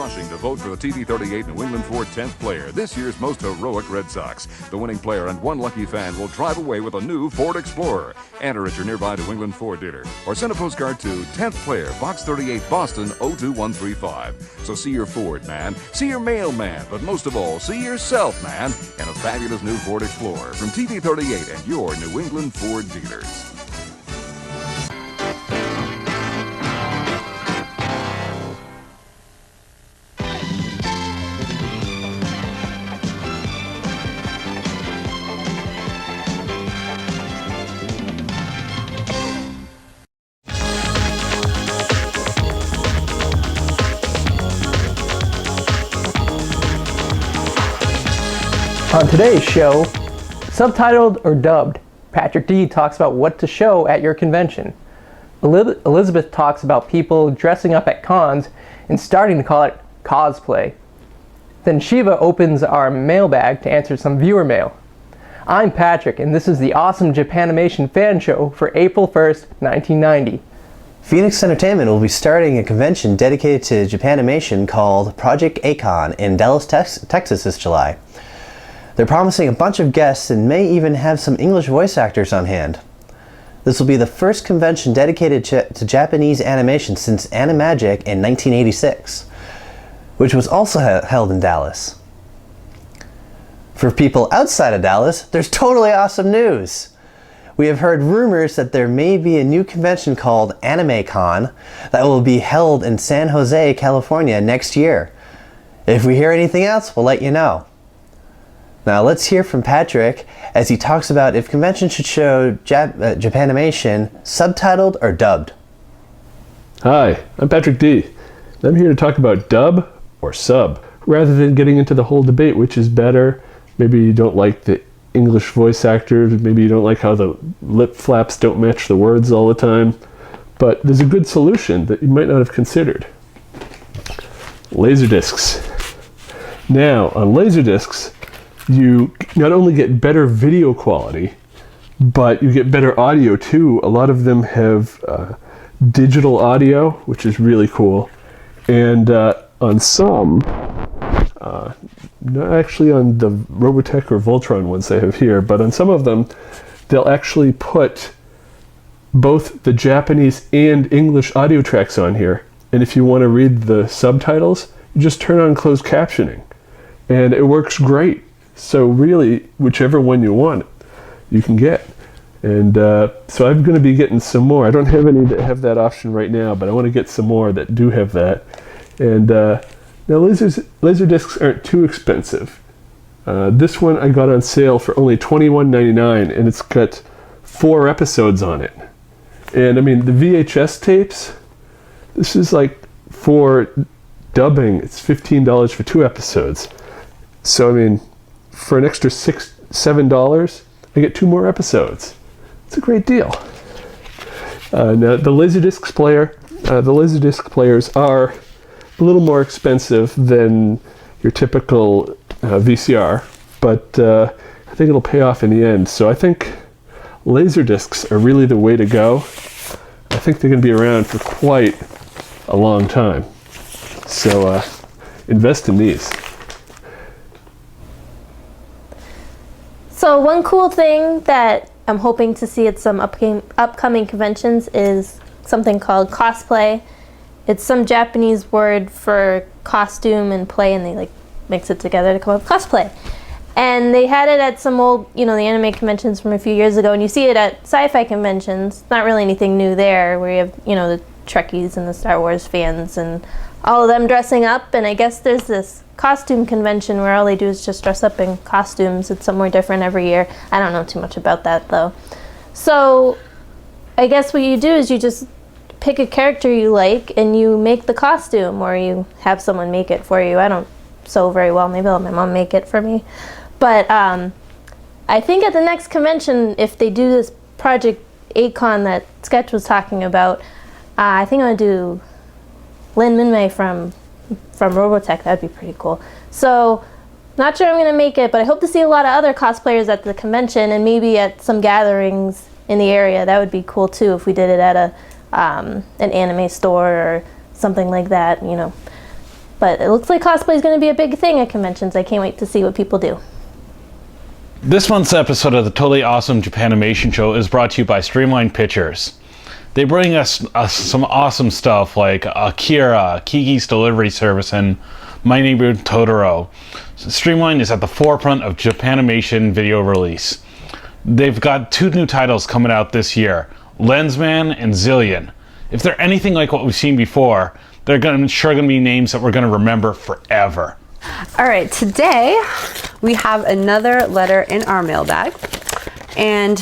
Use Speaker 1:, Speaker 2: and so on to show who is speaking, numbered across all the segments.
Speaker 1: rushing to vote for the TV38 New England Ford 10th player, this year's most heroic Red Sox. The winning player and one lucky fan will drive away with a new Ford Explorer. Enter at your nearby New England Ford dealer or send a postcard to 10th player, Box 38, Boston 02135. So see your Ford, man. See your mailman. But most of all, see yourself, man, in a fabulous new Ford Explorer from TV38 and your New England Ford dealers.
Speaker 2: On today's show, subtitled or dubbed, Patrick D talks about what to show at your convention. Elizabeth talks about people dressing up at cons and starting to call it cosplay. Then Shiva opens our mailbag to answer some viewer mail. I'm Patrick, and this is the awesome Japanimation fan show for April 1st, 1990.
Speaker 3: Phoenix Entertainment will be starting a convention dedicated to Japanimation called Project A-Kon in Dallas, Texas this July. They're promising a bunch of guests and may even have some English voice actors on hand. This will be the first convention dedicated to Japanese animation since Animagic in 1986, which was also held in Dallas. For people outside of Dallas, there's totally awesome news! We have heard rumors that there may be a new convention called Anime-Con that will be held in San Jose, California next year. If we hear anything else, we'll let you know. Now let's hear from Patrick as he talks about if conventions should show Japanimation subtitled or dubbed.
Speaker 4: Hi, I'm Patrick D. I'm here to talk about dub or sub, rather than getting into the whole debate which is better. Maybe you don't like the English voice actors, maybe you don't like how the lip flaps don't match the words all the time, but there's a good solution that you might not have considered. Laserdiscs. Now, on Laserdiscs, you not only get better video quality, but you get better audio too. A lot of them have digital audio, which is really cool. And on some, not actually on the Robotech or Voltron ones they have here, but on some of them, they'll actually put both the Japanese and English audio tracks on here. And if you want to read the subtitles, you just turn on closed captioning. And it works great. So really, whichever one you want, you can get. And so I'm going to be getting some more. I don't have any that have that option right now, but I want to get some more that do have that. And now Laserdiscs aren't too expensive. This one I got on sale for only $21.99, and it's got 4 episodes on it. And I mean, the VHS tapes, this is like for dubbing, it's $15 for 2 episodes. So I mean, for an extra $7, I get 2 more episodes. It's a great deal. Now the Laserdisc players are a little more expensive than your typical VCR, but I think it'll pay off in the end. So I think Laserdiscs are really the way to go. I think they're going to be around for quite a long time. So invest in these.
Speaker 5: So one cool thing that I'm hoping to see at some upcoming conventions is something called cosplay. It's some Japanese word for costume and play, and they like mix it together to come up with cosplay. And they had it at some old, the anime conventions from a few years ago, and you see it at sci-fi conventions. Not really anything new there, where you have, the Trekkies and the Star Wars fans and all of them dressing up. And I guess there's this costume convention where all they do is just dress up in costumes. It's somewhere different every year. I don't know too much about that though. So I guess what you do is you just pick a character you like and you make the costume, or you have someone make it for you. I don't sew very well. Maybe I'll let my mom make it for me. But I think at the next convention, if they do this Project A-Kon that Sketch was talking about, I think I'm going to do Lin Minmay from Robotech. That'd be pretty cool. So not sure I'm going to make it, but I hope to see a lot of other cosplayers at the convention and maybe at some gatherings in the area. That would be cool too if we did it at an anime store or something like that, But it looks like cosplay is going to be a big thing at conventions. I can't wait to see what people do.
Speaker 6: This month's episode of the Totally Awesome Japanimation Show is brought to you by Streamline Pictures. They bring us some awesome stuff like Akira, Kiki's Delivery Service, and My Neighbor Totoro. Streamline is at the forefront of Japanimation video release. They've got 2 new titles coming out this year, Lensman and Zillion. If they're anything like what we've seen before, they're sure going to be names that we're going to remember forever.
Speaker 7: All right, today we have another letter in our mailbag, and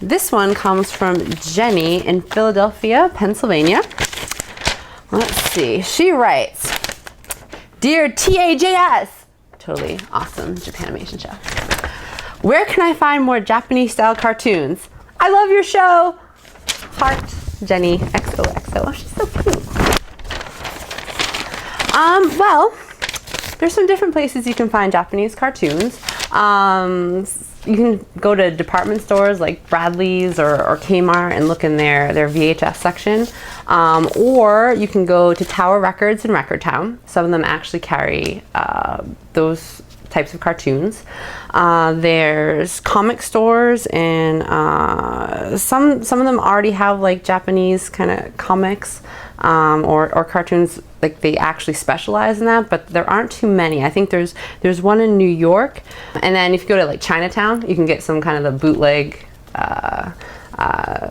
Speaker 7: this one comes from Jenny in Philadelphia, Pennsylvania. Let's see, she writes, "Dear TAJS, Totally Awesome Japanimation Show. Where can I find more Japanese style cartoons? I love your show. Heart, Jenny, XOXO. Oh, she's so cute. Well, there's some different places you can find Japanese cartoons. You can go to department stores like Bradley's or Kmart and look in their VHS section. Or you can go to Tower Records in Record Town. Some of them actually carry those types of cartoons. There's comic stores, and some of them already have like Japanese kind of comics or cartoons. Like they actually specialize in that, but there aren't too many. I think there's one in New York, and then if you go to like Chinatown, you can get some kind of the bootleg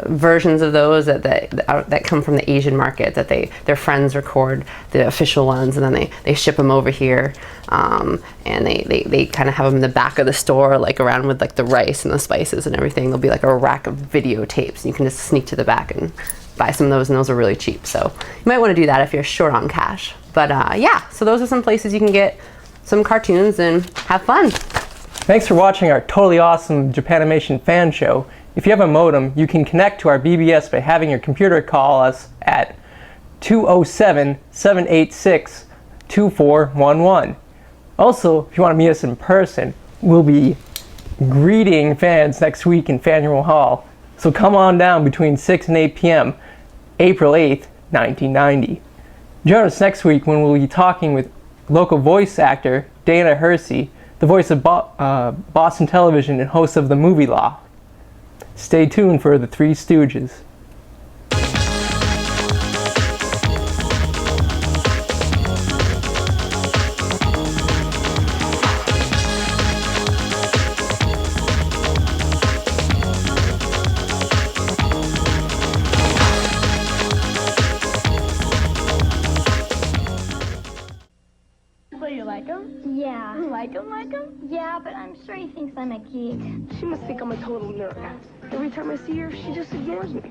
Speaker 7: versions of those that come from the Asian market, that their friends record the official ones, and then they ship them over here, and they kind of have them in the back of the store, like around with like the rice and the spices and everything. There'll be like a rack of videotapes, and you can just sneak to the back and buy some of those, and those are really cheap. So you might want to do that if you're short on cash. But yeah, so those are some places you can get some cartoons and have fun.
Speaker 2: Thanks for watching our Totally Awesome Japanimation fan show. If you have a modem, you can connect to our BBS by having your computer call us at 207-786-2411. Also, if you want to meet us in person, we'll be greeting fans next week in Faneuil Hall. So come on down between 6 and 8 p.m., April 8th, 1990. Join us next week when we'll be talking with local voice actor Dana Hersey, the voice of Boston Television and host of The Movie Law. Stay tuned for the Three Stooges.
Speaker 8: You like him? Yeah. You like him? Yeah, but I'm sure he thinks I'm a geek.
Speaker 9: She must think I'm a total nerd. Every time I see her, she just ignores me.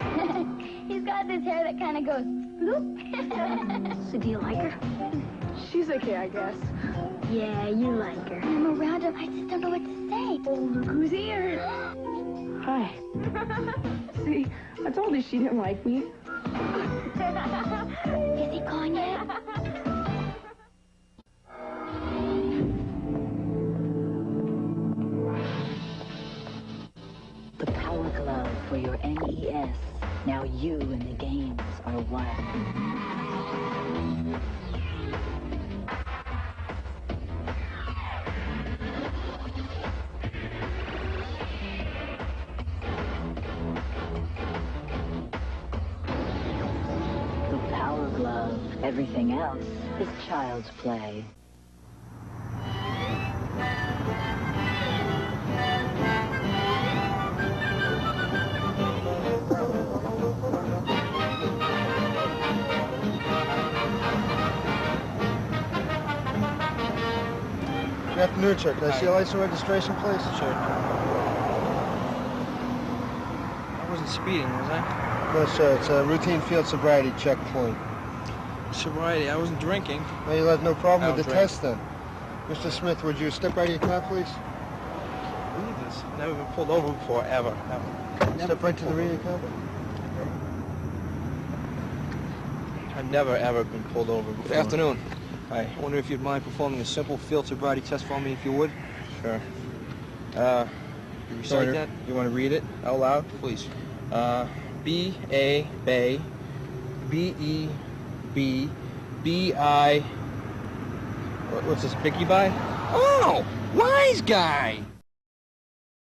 Speaker 8: He's got this hair that kind of goes bloop.
Speaker 9: So do you like her? She's okay, I guess.
Speaker 8: Yeah, you like her. When I'm around him, I just don't know what to say.
Speaker 9: Oh, look who's here. Hi. See, I told her she didn't like me.
Speaker 8: Is he gone yet?
Speaker 10: The Power Glove for your NES. Now you and the games are one. The Power Glove. Everything else is child's play.
Speaker 11: Good afternoon, sir. Can I see a license and registration, please? Sure.
Speaker 12: I wasn't speeding, was I?
Speaker 11: No, sir. It's a routine field sobriety checkpoint.
Speaker 12: Sobriety, I wasn't drinking.
Speaker 11: No, you'll have no problem with the
Speaker 12: drink.
Speaker 11: test, then. Mr. Smith, would you step right of your car, please?
Speaker 12: I believe this. Never been pulled over before, ever.
Speaker 11: Step right to the rear of your car.
Speaker 12: I've never, ever been pulled over before.
Speaker 11: Good afternoon.
Speaker 12: Hi. I wonder if you'd mind performing a simple field sobriety test for me, if you would?
Speaker 11: Sure.
Speaker 12: You recite that?
Speaker 11: You want to read it out loud?
Speaker 12: Please.
Speaker 11: B-A, bay, B-E, B, B-I,
Speaker 12: What's this, Bicky Bye? Oh, wise guy!